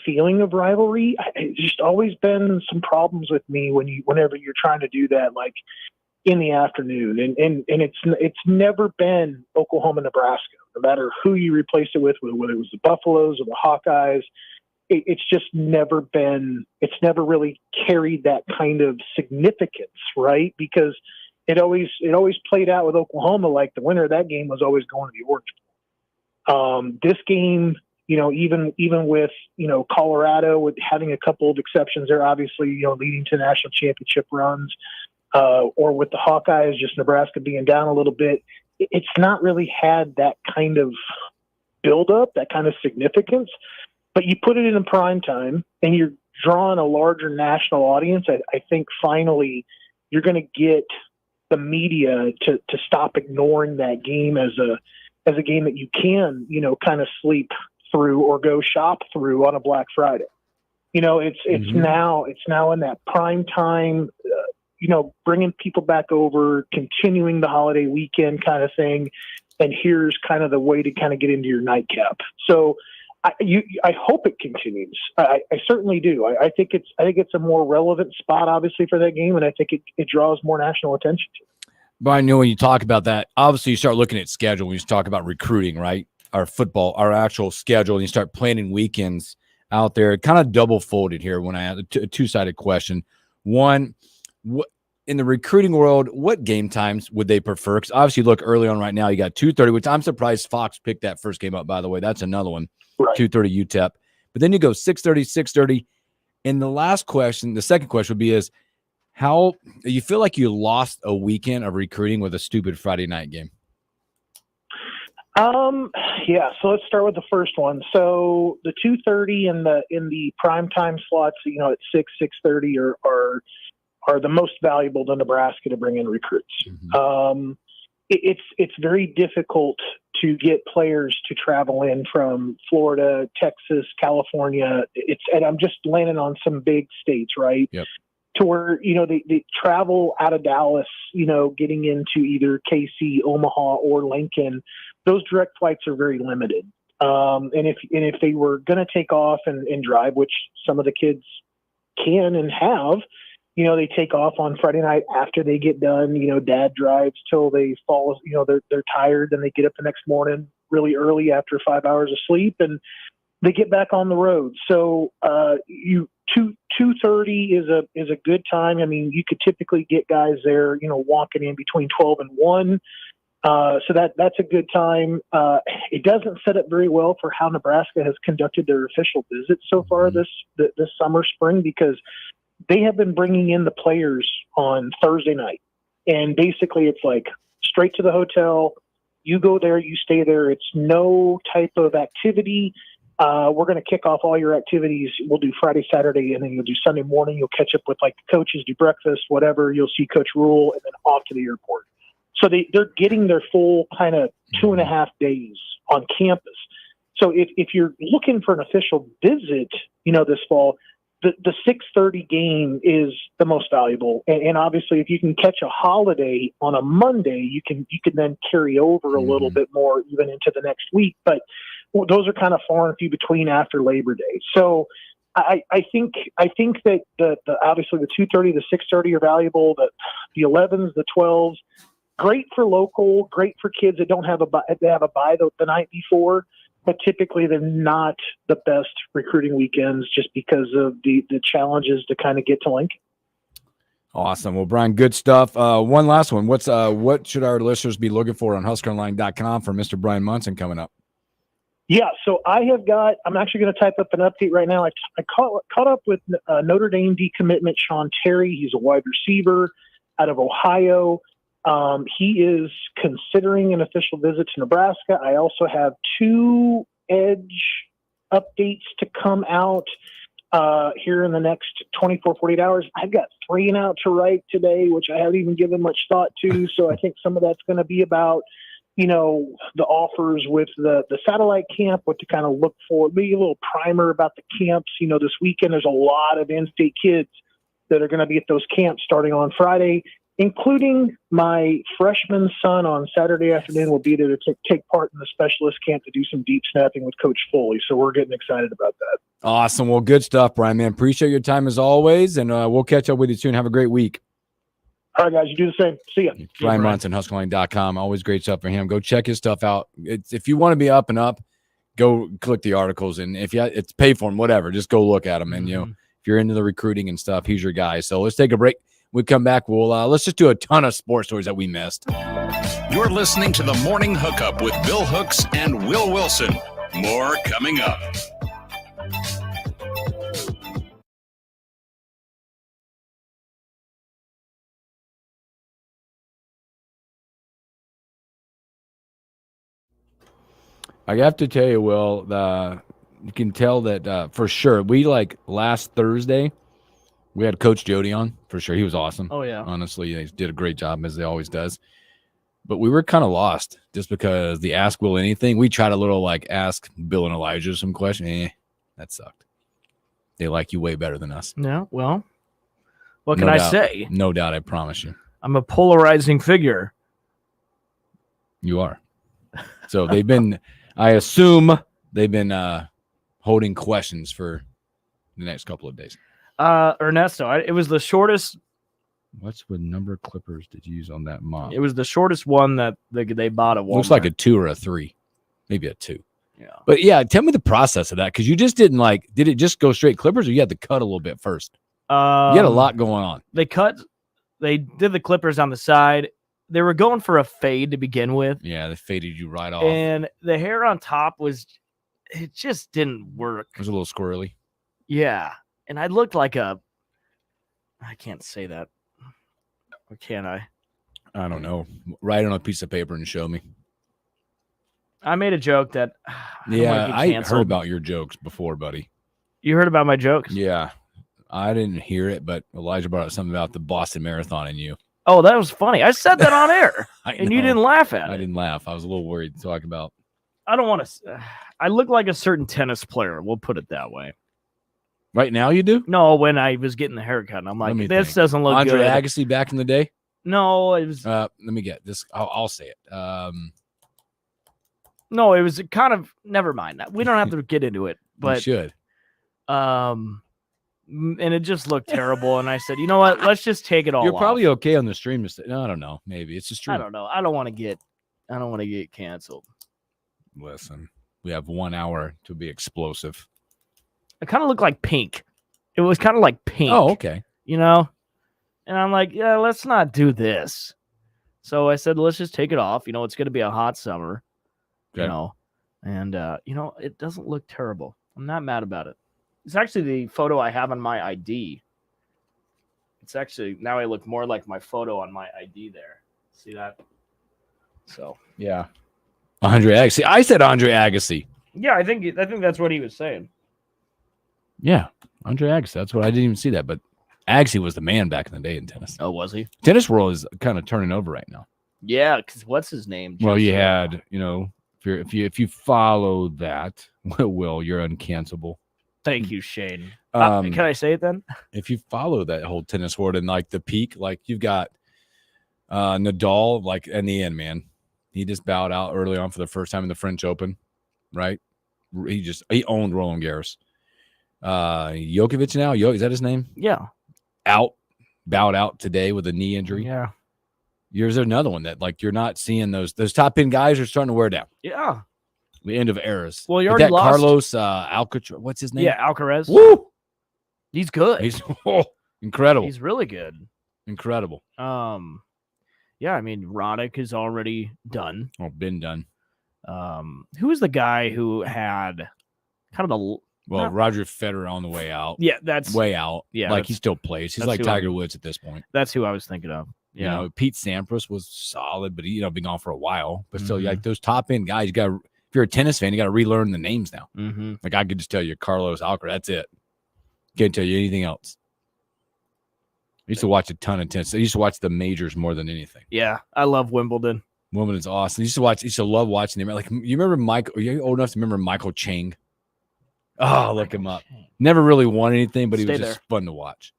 feeling of rivalry. It's just always been some problems with me whenever you're trying to do that. Like, in the afternoon, and it's never been Oklahoma, Nebraska. No matter who you replace it with, whether it was the Buffaloes or the Hawkeyes, it's just never been. It's never really carried that kind of significance, right? Because it always played out with Oklahoma like the winner of that game was always going to the Orange Bowl. This game, even with Colorado with having a couple of exceptions there, obviously leading to national championship runs, or with the Hawkeyes, just Nebraska being down a little bit. It's not really had that kind of buildup, that kind of significance. But you put it in prime time, and you're drawing a larger national audience. I think finally you're going to get the media to stop ignoring that game as a game that you can kind of sleep through or go shop through on a Black Friday. It's now in that prime time. Bringing people back over, continuing the holiday weekend kind of thing, and here's kind of the way to kind of get into your nightcap. So I hope it continues. I certainly do. I think it's a more relevant spot, obviously, for that game, and I think it draws more national attention to it. Brian, when you talk about that, obviously you start looking at schedule. When you talk about recruiting, right? Our football, our actual schedule, and you start planning weekends out there. Kind of double folded here when I have a two-sided question. One, what in the recruiting world, what game times would they prefer? Because obviously, look, early on right now, you got 2:30, which I'm surprised Fox picked that first game up, by the way. That's another one, right. 2:30 UTEP. But then you go 6:30. And the second question would be is, how you feel like you lost a weekend of recruiting with a stupid Friday night game? Yeah. So let's start with the first one. So the 2:30 in the prime time slots, at 6:30 are the most valuable to Nebraska to bring in recruits. Mm-hmm. It's very difficult to get players to travel in from Florida, Texas, California. And I'm just landing on some big states, right? Yep. To where, they travel out of Dallas, getting into either KC, Omaha, or Lincoln. Those direct flights are very limited. And if they were going to take off and drive, which some of the kids can and have, they take off on Friday night after they get done. Dad drives till they fall, they're tired, and they get up the next morning really early after 5 hours of sleep, and they get back on the road. So 2:30 is a good time. I mean, you could typically get guys there, walking in between 12 and 1. So that's a good time. It doesn't set up very well for how Nebraska has conducted their official visits so far this summer, spring, because they have been bringing in the players on Thursday night. And basically it's like straight to the hotel. You go there, you stay there. It's no type of activity. We're going to kick off all your activities. We'll do Friday, Saturday, and then you'll do Sunday morning. You'll catch up with the coaches, do breakfast, whatever. You'll see Coach Rule, and then off to the airport. So they're getting their full kind of 2.5 days on campus. So if you're looking for an official visit, this fall, the 6:30 game is the most valuable. And obviously, if you can catch a holiday on a Monday, you can then carry over a little bit more even into the next week. But those are kind of far and few between after Labor Day. So I think that the obviously the 2:30, the 6:30 are valuable. The 11s, the 12s, great for local, great for kids that don't have they have a bye the night before. But typically they're not the best recruiting weekends just because of the challenges to kind of get to Lincoln. Awesome. Well, Brian, good stuff. One last one. What should our listeners be looking for on HuskerOnline.com for Mr. Bryan Munson coming up? Yeah, so I'm actually going to type up an update right now. I caught up with Notre Dame decommitment Sean Terry. He's a wide receiver out of Ohio. He is considering an official visit to Nebraska. I also have 2 edge updates to come out here in the next 24, 48 hours. I've got 3 out to write today, which I haven't even given much thought to. So I think some of that's going to be about, the offers with the satellite camp, what to kind of look for, maybe a little primer about the camps. This weekend, there's a lot of in-state kids that are going to be at those camps starting on Friday, including my freshman son on Saturday afternoon will be there to take part in the specialist camp to do some deep snapping with Coach Foley. So we're getting excited about that. Awesome. Well, good stuff, Brian, man. Appreciate your time as always, and we'll catch up with you soon. Have a great week. All right, guys, you do the same. See ya. Bryan Munson, HuskerOnline.com. Always great stuff for him. Go check his stuff out. If you want to be up and up, go click the articles. And if it's pay for them, whatever, just go look at them. And, if you're into the recruiting and stuff, he's your guy. So let's take a break. When we come back, let's just do a ton of sports stories that we missed. You're listening to the Morning Hookup with Bill Hooks and Will Wilson. More coming up. I have to tell you, Will, you can tell that for sure. We last Thursday, we had Coach Jody on for sure. He was awesome. Oh, yeah. Honestly, he did a great job as he always does. But we were kind of lost just because the Ask Will Anything. We tried a little ask Bill and Elijah some questions. That sucked. They like you way better than us. Yeah, well, what can I say? No doubt, I promise you. I'm a polarizing figure. You are. So they've been, I assume they've been holding questions for the next couple of days. Ernesto, it was the shortest. What number of clippers did you use on that mop? It was the shortest one that they bought at Walmart. Looks like a 2 or a 3, maybe a 2. Yeah. But yeah, tell me the process of that, because you just didn't did it just go straight clippers, or you had to cut a little bit first? You had a lot going on. They did the clippers on the side. They were going for a fade to begin with. Yeah, they faded you right off. And the hair on top it just didn't work. It was a little squirrely. Yeah. And I looked like I can't say that. Or can I? I don't know. Write on a piece of paper and show me. I made a joke that. I heard about your jokes before, buddy. You heard about my jokes? Yeah. I didn't hear it, but Elijah brought up something about the Boston Marathon and you. Oh, that was funny. I said that on air, and you didn't laugh at it. I didn't laugh. I was a little worried to talk about. I don't want to. I look like a certain tennis player. We'll put it that way. Right now you do? No, when I was getting the haircut, and I'm like, this doesn't look Andre good. Agassi back in the day? No, it was. Let me get this. I'll say it. No, it was kind of. Never mind. We don't have to get into it, but you should. And it just looked terrible. And I said, you know what? Let's just take it all. You're off. probably okay on the stream. No, I don't know. Maybe it's just true. I don't know. I don't want to get canceled. Listen, we have 1 hour to be explosive. It kind of looked like pink. It was kind of like pink. Oh, okay. And I'm like, yeah, let's not do this. So I said, let's just take it off. It's going to be a hot summer. Okay. And it doesn't look terrible. I'm not mad about it. It's actually the photo I have on my ID. It's actually, now I look more like my photo on my ID there. See that? So. Yeah. Andre Agassi. I said Andre Agassi. Yeah, I think that's what he was saying. Yeah. Andre Agassi. That's what I didn't even see that. But Agassi was the man back in the day in tennis. Oh, was he? Tennis world is kind of turning over right now. Yeah, because what's his name? Well, you had, if you follow that, Will, you're uncancelable. Thank you, Shane. Can I say it then? If you follow that whole tennis world and the peak, you've got Nadal, in the end, man, he just bowed out early on for the first time in the French Open, right? He owned Roland Garros. Djokovic now, is that his name? Yeah. Bowed out today with a knee injury. Yeah. There's another one that you're not seeing those top end guys are starting to wear down. Yeah. The end of eras. Well, you already lost Carlos Alcaraz. What's his name? Yeah, Alcaraz. Woo! He's good. He's incredible. He's really good. Incredible. Yeah, I mean, Roddick is already done. Oh, been done. Who was the guy who had kind of Roger Federer on the way out. Yeah, that's way out. Yeah, he still plays. He's like Tiger Woods at this point. That's who I was thinking of. Yeah, Pete Sampras was solid, but been gone for a while. But still, those top end guys, if you're a tennis fan, you got to relearn the names now. Mm-hmm. I could just tell you Carlos Alcaraz. That's it. Can't tell you anything else. I used to watch a ton of tennis. I used to watch the majors more than anything. Yeah, I love Wimbledon. Wimbledon's awesome. I used to love watching them. You remember Michael? Are you old enough to remember Michael Chang? Oh, look him up. Never really won anything, but he was just fun to watch.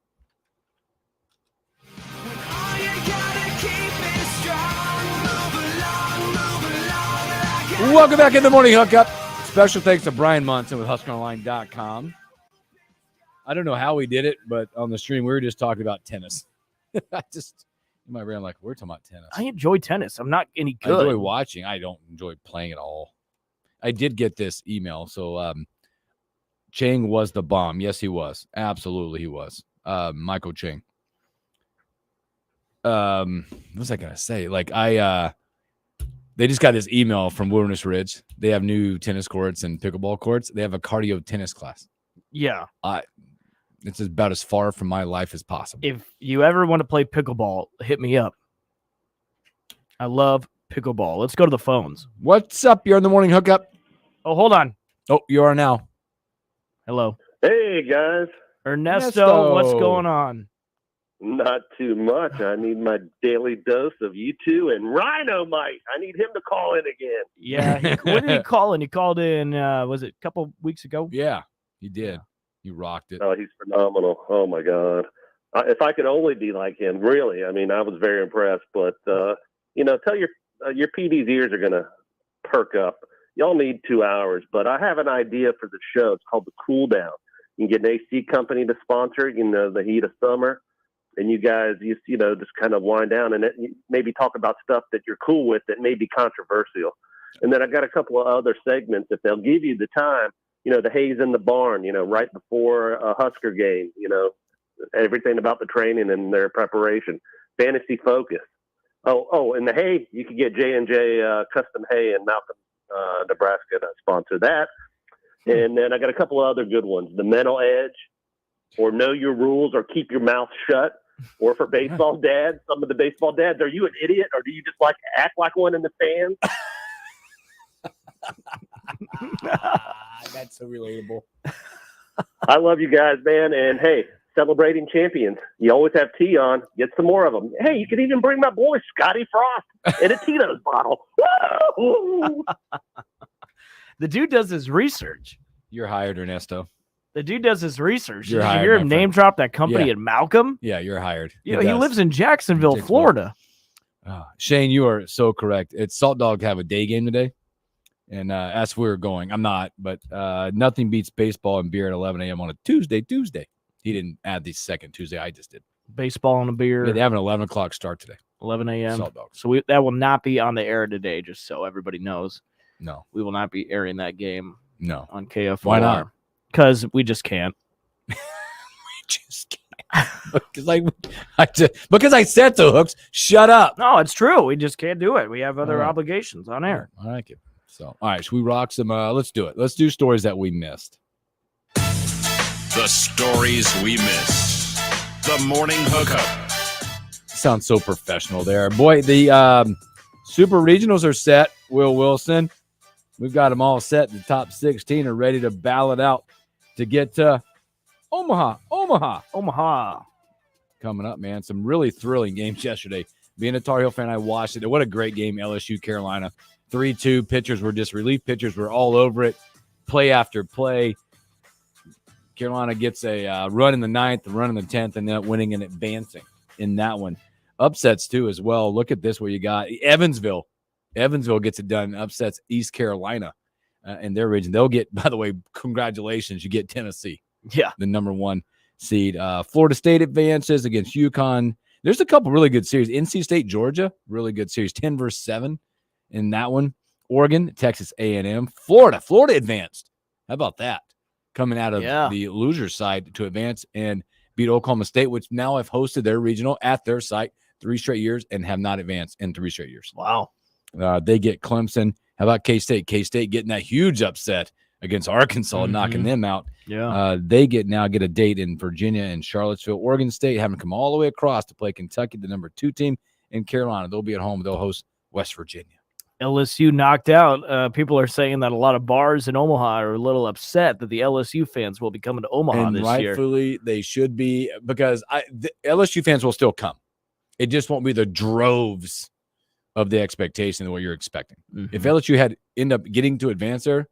Welcome back in the morning hookup. Special thanks to Bryan Munson with HuskerOnline.com. I don't know how we did it, but on the stream we were just talking about tennis. You might be like, we're talking about tennis. I enjoy tennis. I'm not any I good. enjoy watching. I don't enjoy playing at all. I did get this email. So Chang was the bomb. Yes, he was. Absolutely, he was. Michael Chang. What was I gonna say? Like they just got this email from Wilderness Ridge. They have new tennis courts and pickleball courts. They have a cardio tennis class. Yeah. It's about as far from my life as possible. If you ever want to play pickleball, hit me up. I love pickleball. Let's go to the phones. What's up? You're in the morning hookup. Oh, hold on. Oh, you are now. Hello. Hey, guys. Ernesto, what's going on? Not too much. I need my daily dose of you two and Rhino Mike. I need him to call in again. Yeah. When did he call in? He called in, was it a couple weeks ago? Yeah, he did. He rocked it. Oh, he's phenomenal. Oh, my God. If I could only be like him, really. I mean, I was very impressed. But, tell your PD's ears are going to perk up. Y'all need 2 hours. But I have an idea for the show. It's called The Cool Down. You can get an AC company to sponsor it, the heat of summer. And you guys, just kind of wind down and maybe talk about stuff that you're cool with that may be controversial. And then I got a couple of other segments if they'll give you the time, the haze in the barn, right before a Husker game, everything about the training and their preparation, fantasy focus. Oh, and the hay, you can get J&J Custom Hay in Malcolm, Nebraska to sponsor that. And then I got a couple of other good ones, the mental edge, or know your rules, or keep your mouth shut. Or for baseball dads, some of the baseball dads, are you an idiot, or do you just like to act like one in the stands? That's so relatable. I love you guys, man. And hey, celebrating champions. You always have tea on. Get some more of them. Hey, you can even bring my boy Scotty Frost in a Tito's bottle. Woo! The dude does his research. You're hired, Ernesto. The dude does his research. You're Did hired, you hear my him friend. name drop that company Yeah. in Malcolm? Yeah, you're hired. He lives in Jacksonville, Florida. Shane, you are so correct. It's Salt Dog have a day game today. And as we're going, I'm not, but nothing beats baseball and beer at 11 a.m. on a Tuesday. He didn't add the second Tuesday. I just did. Baseball and a beer. Yeah, they have an 11 o'clock start today. 11 a.m. Salt Dogs. So that will not be on the air today, just so everybody knows. No. We will not be airing that game No. on KFOR. Why not? Because we just can't. We just can't. Because I said so, Hooks. Shut up. No, it's true. We just can't do it. We have other All right. obligations on air. I like it. So, all right, should we rock some? Let's do it. Let's do stories that we missed. The stories we missed. The morning hookup. Sounds so professional there. Boy, the super regionals are set, Will Wilson. We've got them all set. The top 16 are ready to ballot out to get to Omaha. Coming up, man. Some really thrilling games yesterday. Being a Tar Heel fan, I watched it. What a great game, LSU, Carolina. 3-2. Pitchers were just relief pitchers. Were all over it. Play after play. Carolina gets a run in the 9th, a run in the 10th, and then winning and advancing in that one. Upsets, too, as well. Look at this, where you got Evansville. Evansville gets it done, upsets East Carolina in their region. They'll get, by the way, congratulations, you get Tennessee. Yeah. The number 1 seed. Florida State advances against UConn. There's a couple really good series. NC State, Georgia, really good series. 10-7 in that one. Oregon, Texas A&M. Florida advanced. How about that? Coming out of the loser side to advance and beat Oklahoma State, which now have hosted their regional at their site 3 straight years and have not advanced in 3 straight years. Wow. They get Clemson. How about K-State? K-State getting that huge upset against Arkansas, knocking them out. Yeah. They get a date in Virginia and Charlottesville. Oregon State having to come all the way across to play Kentucky, the number 2 team, in Carolina. They'll be at home. They'll host West Virginia. LSU knocked out. People are saying that a lot of bars in Omaha are a little upset that the LSU fans will be coming to Omaha And this year. rightfully, they should be, because the LSU fans will still come. It just won't be the droves of the expectation of what you're expecting. If LSU had end up getting to advance there,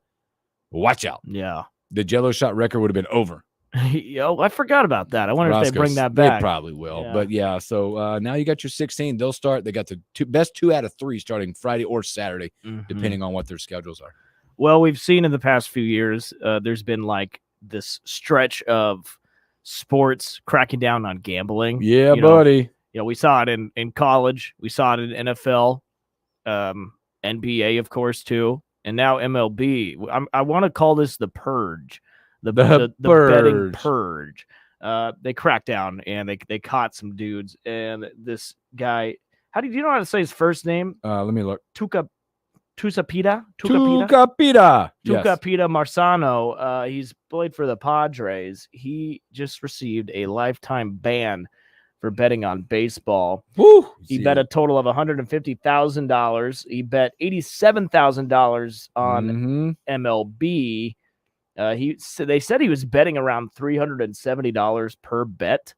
watch out. Yeah. The Jello shot record would have been over. Yo, I forgot about that. I wonder if they bring Roscoe's, that back. They probably will. Yeah. But yeah, so now you got your 16. They'll start. They got the best 2 out of 3 starting Friday or Saturday, depending on what their schedules are. Well, we've seen in the past few years, there's been like this stretch of sports cracking down on gambling. Yeah, You know, buddy. we saw it in college. We saw it in NFL, NBA, of course, too. And now MLB. I want to call this the purge, the betting purge. They cracked down and they caught some dudes. And this guy, do you know how to say his first name? Let me look. Tucapita Marsano. He's played for the Padres. He just received a lifetime ban for betting on baseball. Woo! He bet a total of $150,000. He bet $87,000 on MLB. They said he was betting around $370 per bet,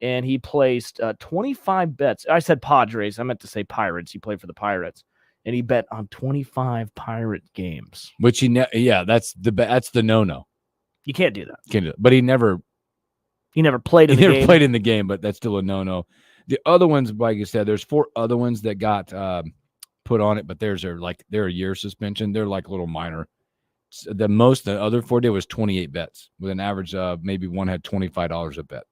and he placed 25 bets. I said Padres. I meant to say Pirates. He played for the Pirates, and he bet on 25 Pirate games. Which that's the no-no. You can't do that. Can't do it. But he never played in the game. He never played in the game, but that's still a no-no. The other ones, like you said, there's 4 other ones that got put on it, but they're a year suspension. They're like little minor. The other 4 did was 28 bets with an average of maybe one had $25 a bet.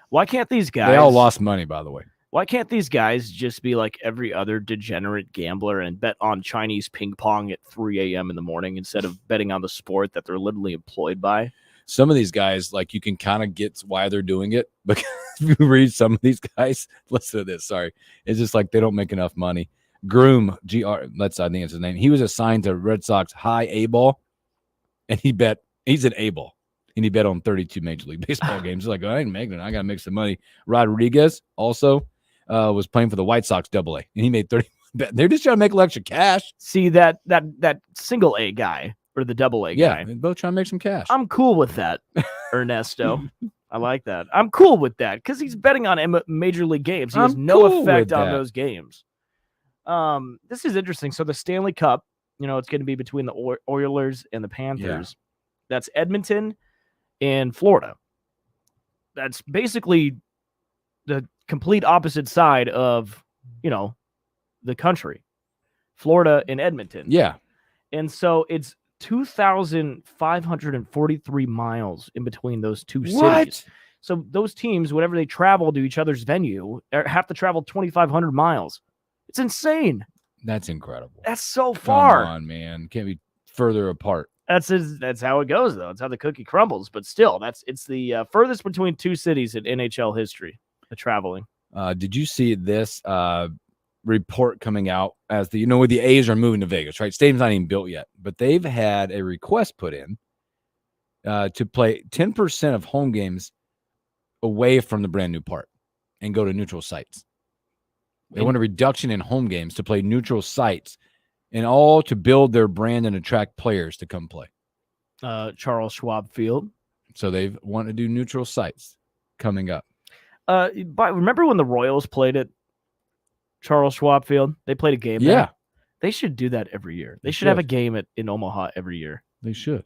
Why can't these guys? They all lost money, by the way. Why can't these guys just be like every other degenerate gambler and bet on Chinese ping pong at 3 a.m. in the morning instead of betting on the sport that they're literally employed by? Some of these guys, like, you can kind of get why they're doing it, because if you read some of these guys, listen to this. Sorry, it's just like they don't make enough money. Groom, I think it's his name. He was assigned to Red Sox high A ball, and he's an A ball, and he bet on 32 Major League Baseball games. He's like, I ain't making it. I got to make some money. Rodriguez also was playing for the White Sox Double A, and he made 30. They're just trying to make a little extra cash. See that single A guy or the double A guy. Yeah, they're both trying to make some cash. I'm cool with that, Ernesto. I like that. I'm cool with that because he's betting on Major League games. He has no effect on those games. This is interesting. So the Stanley Cup, it's going to be between the Oilers and the Panthers. Yeah. That's Edmonton and Florida. That's basically the complete opposite side of, the country. Florida and Edmonton. Yeah. And so it's 2,543 miles in between those two cities. So those teams, whenever they travel to each other's venue, have to travel 2,500 miles. It's insane. That's incredible. That's so far. Come on, man. Can't be further apart. That's how it goes, though. It's how the cookie crumbles. But still, it's the furthest between two cities in NHL history, the traveling. Did you see this report coming out as with the A's are moving to Vegas, right? Stadium's not even built yet, but they've had a request put in to play 10% of home games away from the brand new park and go to neutral sites. They want a reduction in home games to play neutral sites and all to build their brand and attract players to come play. Charles Schwab Field. So they want to do neutral sites coming up. But remember when the Royals played at Charles Schwab Field? They played a game there. Yeah. They should do that every year. They should have a game in Omaha every year. They should.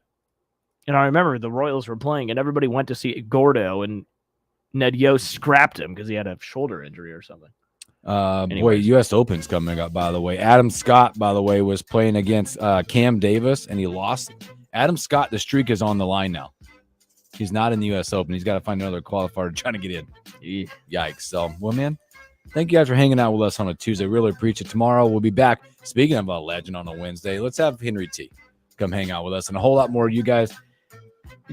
And I remember the Royals were playing, and everybody went to see Gordo, and Ned Yost scrapped him because he had a shoulder injury or something. U.S. Open's coming up, by the way. Adam Scott, by the way, was playing against Cam Davis, and he lost. Adam Scott, the streak is on the line now. He's not in the U.S. Open. He's got to find another qualifier to try to get in. Yikes. So, well, man, thank you guys for hanging out with us on a Tuesday. Really appreciate it. Tomorrow we'll be back. Speaking of a legend on a Wednesday, let's have Henry T come hang out with us and a whole lot more. You guys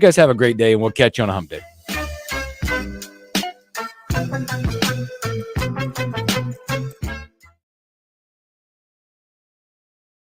have a great day, and we'll catch you on a hump day.